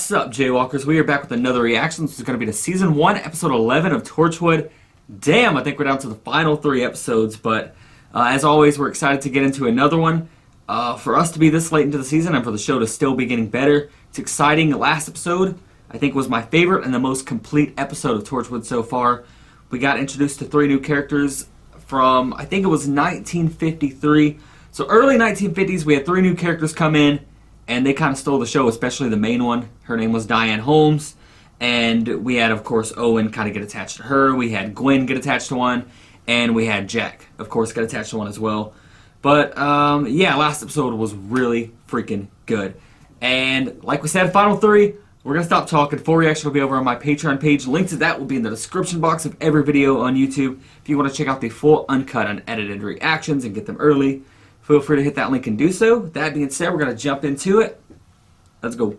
What's up, Jaywalkers? We are back with another reaction. This is going to be the Season 1, Episode 11 of Torchwood. Damn, I think we're down to the final 3 episodes, but as always, we're excited to get into another one. For us to be this late into the season and for the show to still be getting better, it's exciting. The last episode, I think, was my favorite and the most complete episode of Torchwood so far. We got introduced to 3 new characters from, I think it was 1953. So early 1950s, we had 3 new characters come in, and they kind of stole the show, especially the main one. Her name was Diane Holmes. And we had, of course, Owen kind of get attached to her. We had Gwen get attached to one. And we had Jack, of course, get attached to one as well. But, yeah, last episode was really freaking good. And like we said, final 3, we're going to stop talking. Full reaction will be over on my Patreon page. Link to that will be in the description box of every video on YouTube. If you want to check out the full, uncut, unedited reactions and get them early, feel free to hit that link and do so. That being said, we're going to jump into it. Let's go.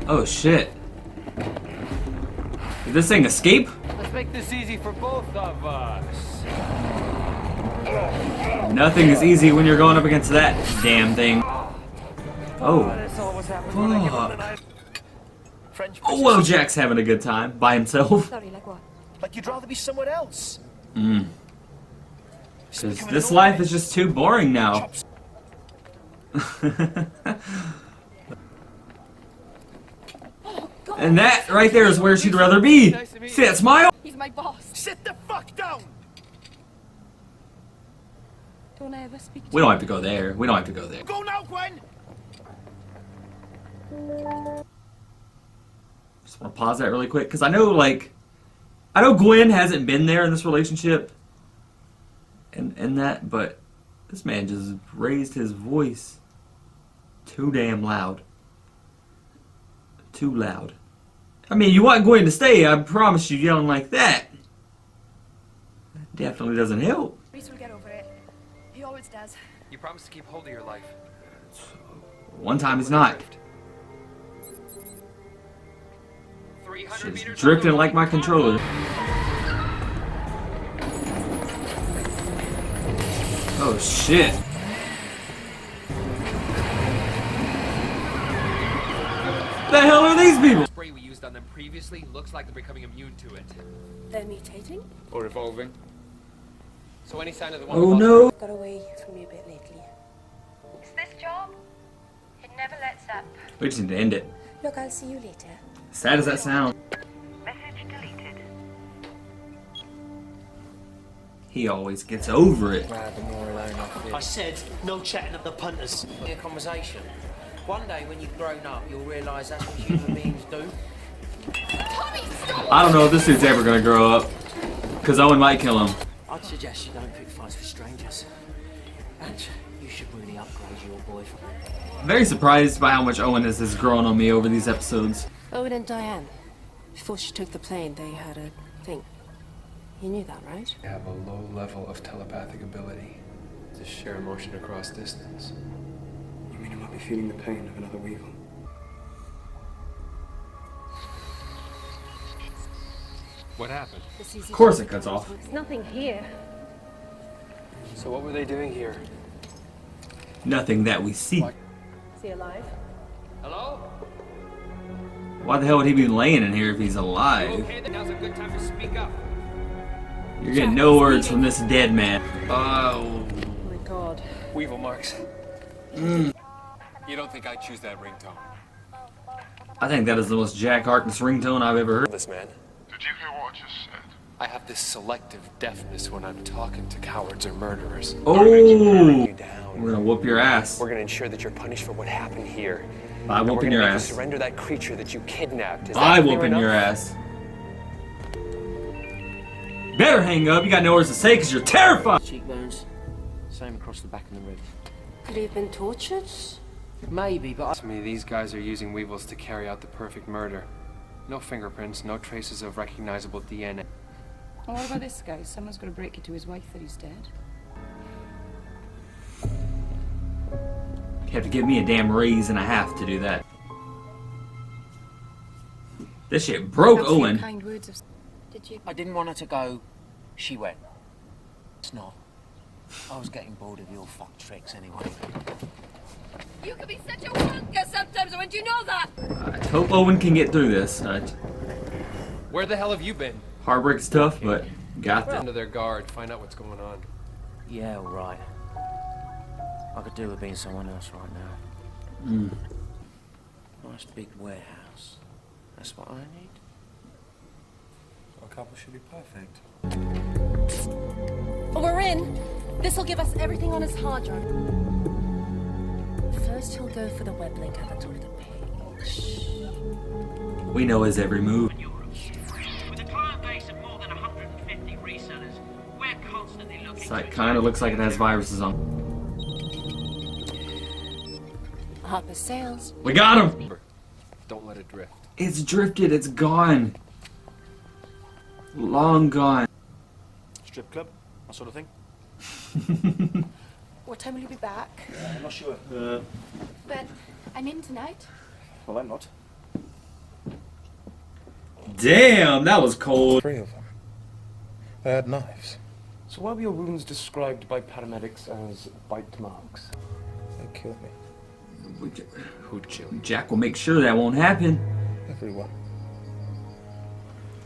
Oh, shit. Did this thing escape? Let's make this easy for both of us. Nothing is easy when you're going up against that damn thing. Oh. Fuck. Oh, well, Jack's having a good time by himself. Sorry, like what? Like you'd rather be somewhere else. Because this life is just too boring now. And that right there is where she'd rather be. See that smile? He's my boss. Sit the fuck down. Don't I ever speak to We don't have to go there. We don't have to go there. Go now, Gwen. Just want to pause that really quick because I know, I know Gwen hasn't been there in this relationship, and that, but this man just raised his voice too damn loud. Too loud. I mean, you want Gwen to stay, I promise you, yelling like that. That definitely doesn't help. Reese will get over it. He always does. You promise to keep hold of your life. One time he's not. 300 She's drifting like my controller. Oh shit. The hell are these people? The spray we used on them previously looks like they're becoming immune to it. They're mutating? Or evolving. So any sign of the one Oh no. Got away from me a bit lately. It's this job. It never lets up. We just need to end it. Look, I'll see you later. Sad as that sounds. Message deleted. He always gets over it. I said, no chatting at the punters. A conversation. One day when you've grown up, you'll realise that's what human beings do. I don't know if this dude's ever gonna grow up. Because Owen might kill him. I'd suggest you don't pick fights with strangers. And you should really upgrade your boyfriend. Very surprised by how much Owen has grown on me over these episodes. Owen and Diane. Before she took the plane, they had a thing. You knew that, right? Have a low level of telepathic ability to share emotion across distance. You mean you might be feeling the pain of another Weevil? What happened? Of course it cuts off. There's nothing here. So what were they doing here? Nothing that we see. Is he alive? Hello? Why the hell would he be laying in here if he's You alive? okay? Then now's a good time to speak up. You're getting no words from this dead man. Oh. Oh my god. Weevil marks. You don't think I'd choose that ringtone? I think that is the most Jack Harkness ringtone I've ever heard. This man. Did you hear what I just said? I have this selective deafness when I'm talking to cowards or murderers. Oh, You down. we're gonna whoop your ass. We're gonna ensure that you're punished for what happened here. By And we're whooping gonna your make you ass. surrender that creature that you kidnapped. Is By that clear whooping your enough? ass. Better hang up. You got no words to say because you're terrified. Cheekbones, same across the back of the ribs. Could he have been tortured? Maybe, but To me, these guys are using Weevils to carry out the perfect murder. No fingerprints, no traces of recognizable DNA. Well, what about this guy? Someone's got to break it to his wife that he's dead. You have to give me a damn raise and a half to do that. This shit broke Perhaps a few Owen. kind words of... Did you? I didn't want her to go. She went. It's not. I was getting bored of your fuck tricks anyway. You can be such a wanker sometimes, and you know that. I hope Owen can get through this. Where the hell have you been? Heartbreak's tough, but got this. Under their guard, find out what's going on. Yeah, all right. I could do with being someone else right now. Nice big warehouse. That's what I need. A couple should be perfect. We're in. This'll give us everything on his hard drive. First, he'll go for the web link at the top of the page. We know his every move. With a client base of more than 150 resellers, we're constantly looking. Site kind of looks like it has viruses on. Harper Sales. We got him. Don't let it drift. It's drifted. It's gone. Long gone. Strip club, that sort of thing. What time will you be back? I'm not sure. But I'm in tonight. Well, I'm not. Damn, that was cold. 3 of them. They had knives. So why were your wounds described by paramedics as bite marks? They killed me. Who killed? Jack will make sure that won't happen. Everyone.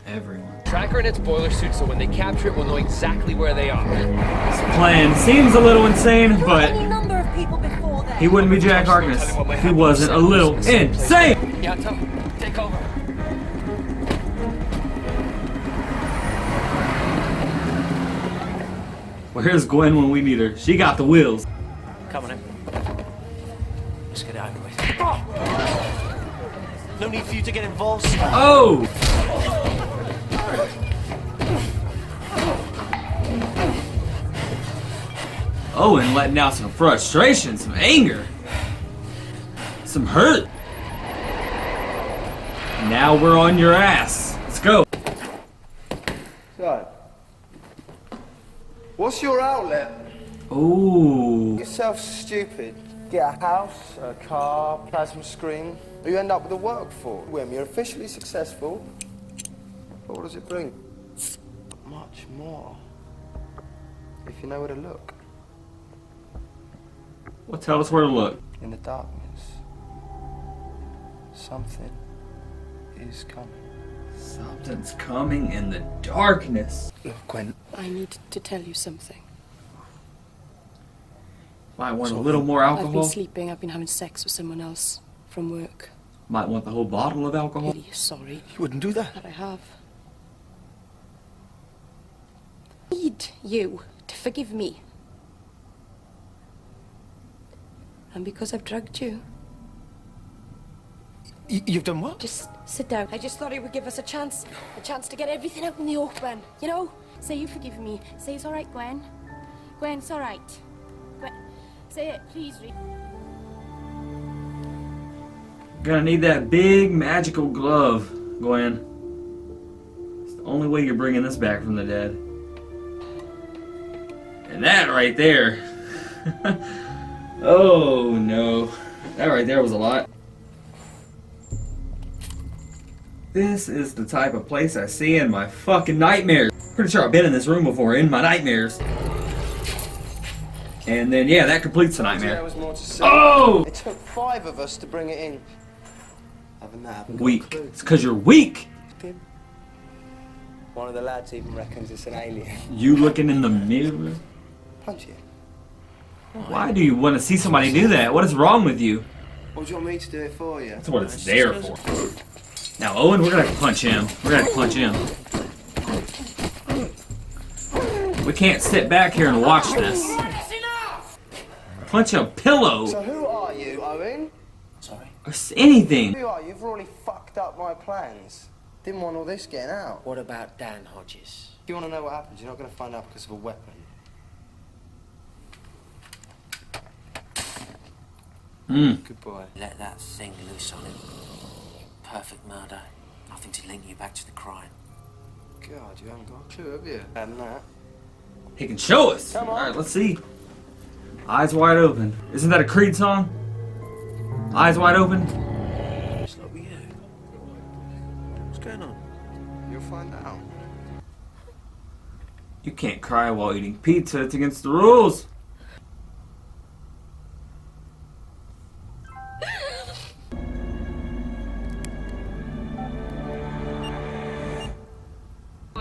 Everyone. Track her in its boiler suit so when they capture it, we'll know exactly where they are. This plan seems a little insane, but Any number of people before that. he wouldn't be Jack Harkness if he wasn't a little insane. Yeah, take over. Where's Gwen when we need her? She got the wheels. Come on in. Let's get it over with. No need for you to get involved. Oh! Owen letting out some frustration, some anger, some hurt. Now we're on your ass. Let's go. So, what's your outlet? Ooh. Get yourself stupid. Get a house, a car, plasma screen. You end up with a workforce. When you're officially successful, but what does it bring? Much more. If you know where to look. Well, tell us where to look. In the darkness, something is coming. Something's coming in the darkness. Look, Gwen. I need to tell you something. Might want a little more I've been alcohol. sleeping. I've been having sex with someone else from work. Might want the whole bottle of alcohol. Really sorry You wouldn't do that. that I have. I need you to forgive me. And because I've drugged you. You've done what? Just sit down. I just thought it would give us a chance to get everything out in the open. You know? Say you forgive me. Say it's all right, Gwen. Gwen, it's all right. Gwen, say it, please. Gonna need that big magical glove, Gwen. It's the only way you're bringing this back from the dead. And that right there. Oh no. That right there was a lot. This is the type of place I see in my fucking nightmares. Pretty sure I've been in this room before in my nightmares. And then, yeah, that completes the nightmare. There was more to say. Oh! It took 5 of us to bring it in. Haven't that happened? Weak. It's because you're weak. One of the lads even reckons it's an alien. You looking in the mirror? Punch you. Why do you want to see somebody do that? What is wrong with you? Or do you want me to do it for you? That's what it's there for. Now, Owen, we're gonna have to punch him. We're gonna have to punch him. We can't sit back here and watch this. Punch a pillow. So who are you, Owen? Sorry. Or anything. Who are you? You've already fucked up my plans. Didn't want all this getting out. What about Dan Hodges? If you want to know what happens, you're not going to find out because of a weapon. Good boy. Let that thing loose on him. Perfect murder. Nothing to link you back to the crime. God, you haven't got a clue, have you? And that. He can show us. Come on. All right, let's see. Eyes wide open. Isn't that a Creed song? Eyes wide open. It's not with you. What's going on? You'll find out. You can't cry while eating pizza. It's against the rules.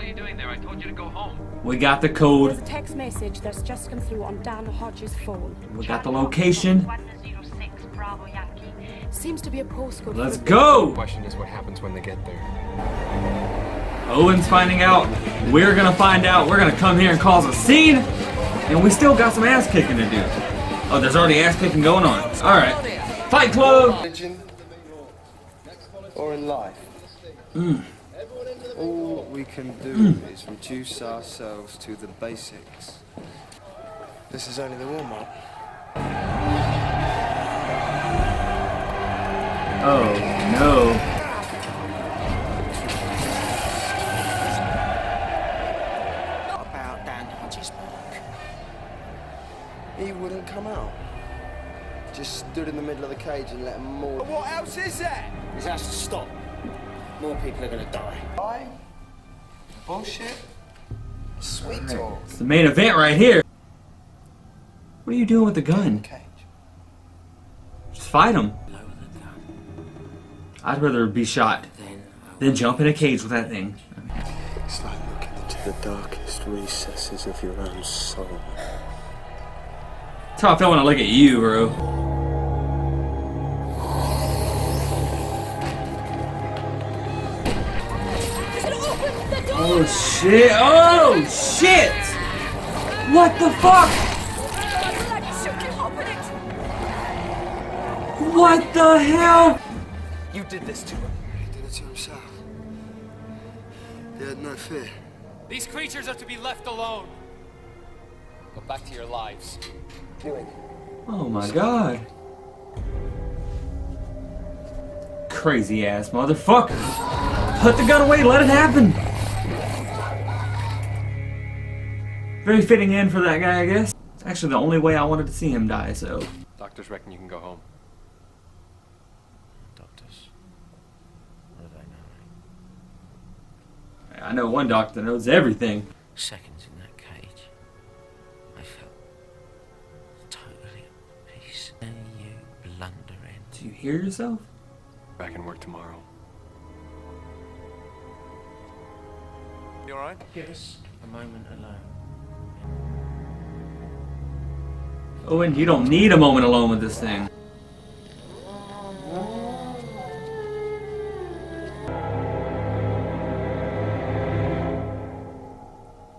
you doing there? I told you to go home. We got the code. There's a text message that's just come through on Dan Hodges' phone. We got the location. 106 Bravo Yankee. Seems to be a postcode. Let's for a go! The question is what happens when they get there. Owen's finding out. We're gonna find out. We're gonna come here and cause a scene. And we still got some ass kicking to do. Oh, there's already ass kicking going on. Alright. Fight Club! Religion or in life. All we can do is reduce ourselves to the basics. This is only the warm-up. Oh, no. What about Dan Hodges, Mark? He wouldn't come out. Just stood in the middle of the cage and let them maul. What else is that? This has to stop. More people are gonna die. Why? Bullshit? Sweet talk. It's the main event right here. What are you doing with the gun? Cage. Just fight him. Lower the gun. I'd rather be shot Then than jump in a cage with that thing. It's like looking into the darkest recesses of your own soul. That's how I feel when I look at you, bro. Oh shit! Oh shit! What the fuck? What the hell? You did this to him. He did it to himself. He had no fear. These creatures are to be left alone. Go back to your lives. Oh my god. Crazy ass motherfucker. Put the gun away, let it happen. Very fitting end for that guy, I guess. It's actually the only way I wanted to see him die, so. Doctors reckon you can go home. doctors. What do they know? I know one doctor that knows everything. Seconds in that cage, I felt totally at peace. And you blundering. Do you hear yourself? Back in work tomorrow. You alright? Give us a moment alone. Owen, you don't need a moment alone with this thing.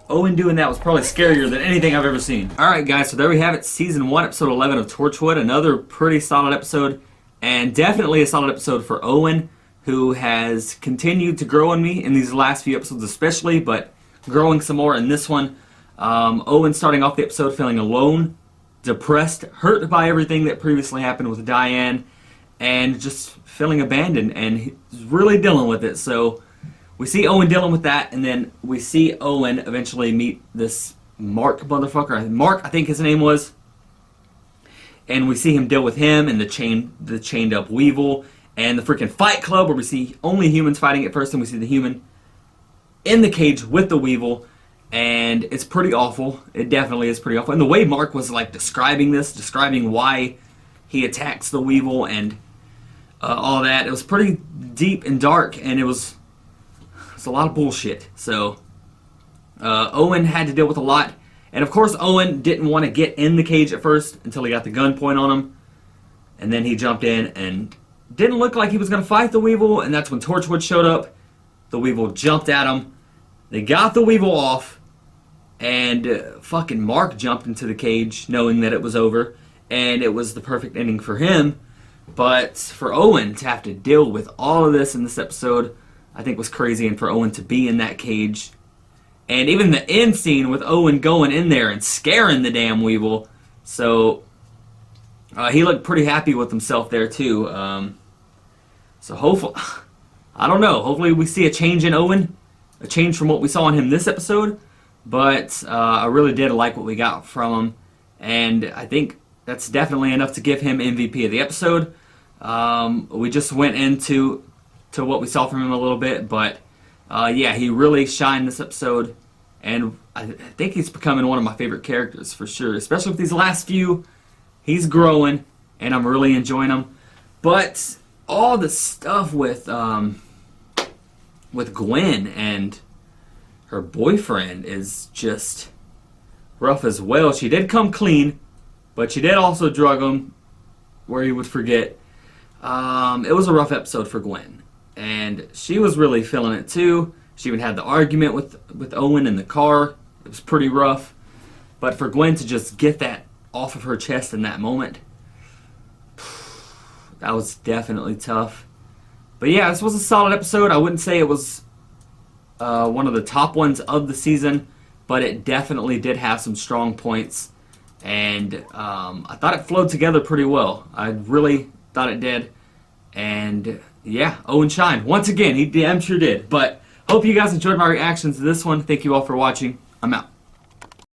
Owen doing that was probably scarier than anything I've ever seen. Alright guys, so there we have it. Season 1, Episode 11 of Torchwood. Another pretty solid episode. And definitely a solid episode for Owen, who has continued to grow on me in these last few episodes especially, but growing some more in this one. Owen starting off the episode feeling alone, depressed, hurt by everything that previously happened with Diane, and just feeling abandoned, and he's really dealing with it. So we see Owen dealing with that, and then we see Owen eventually meet this Mark motherfucker. Mark, I think his name was. And we see him deal with him and the chained up Weevil and the freaking Fight Club, where we see only humans fighting at first, and we see the human in the cage with the Weevil, and it's pretty awful. It definitely is pretty awful. And the way Mark was like describing why he attacks the Weevil and all that, it was pretty deep and dark, and it was a lot of bullshit. So Owen had to deal with a lot. And of course, Owen didn't want to get in the cage at first until he got the gun point on him. And then he jumped in and didn't look like he was going to fight the Weevil. And that's when Torchwood showed up. The Weevil jumped at him. They got the Weevil off. And fucking Mark jumped into the cage knowing that it was over. And it was the perfect ending for him. But for Owen to have to deal with all of this in this episode, I think was crazy. And for Owen to be in that cage. And even the end scene with Owen going in there and scaring the damn Weevil. So he looked pretty happy with himself there too. So hopefully, I don't know. Hopefully we see a change in Owen. A change from what we saw in him this episode. But I really did like what we got from him. And I think that's definitely enough to give him MVP of the episode. We just went into what we saw from him a little bit. But yeah, he really shined this episode. And I think he's becoming one of my favorite characters for sure. Especially with these last few. He's growing. And I'm really enjoying him. But all the stuff with Gwen and her boyfriend is just rough as well. She did come clean, but she did also drug him where he would forget. It was a rough episode for Gwen, and she was really feeling it too. She even had the argument with Owen in the car. It was pretty rough. But for Gwen to just get that off of her chest in that moment, that was definitely tough. But yeah, this was a solid episode. I wouldn't say it was one of the top ones of the season, but it definitely did have some strong points. And I thought it flowed together pretty well. I really thought it did. And yeah, Owen shined. Once again, he damn sure did. But hope you guys enjoyed my reactions to this one. Thank you all for watching. I'm out.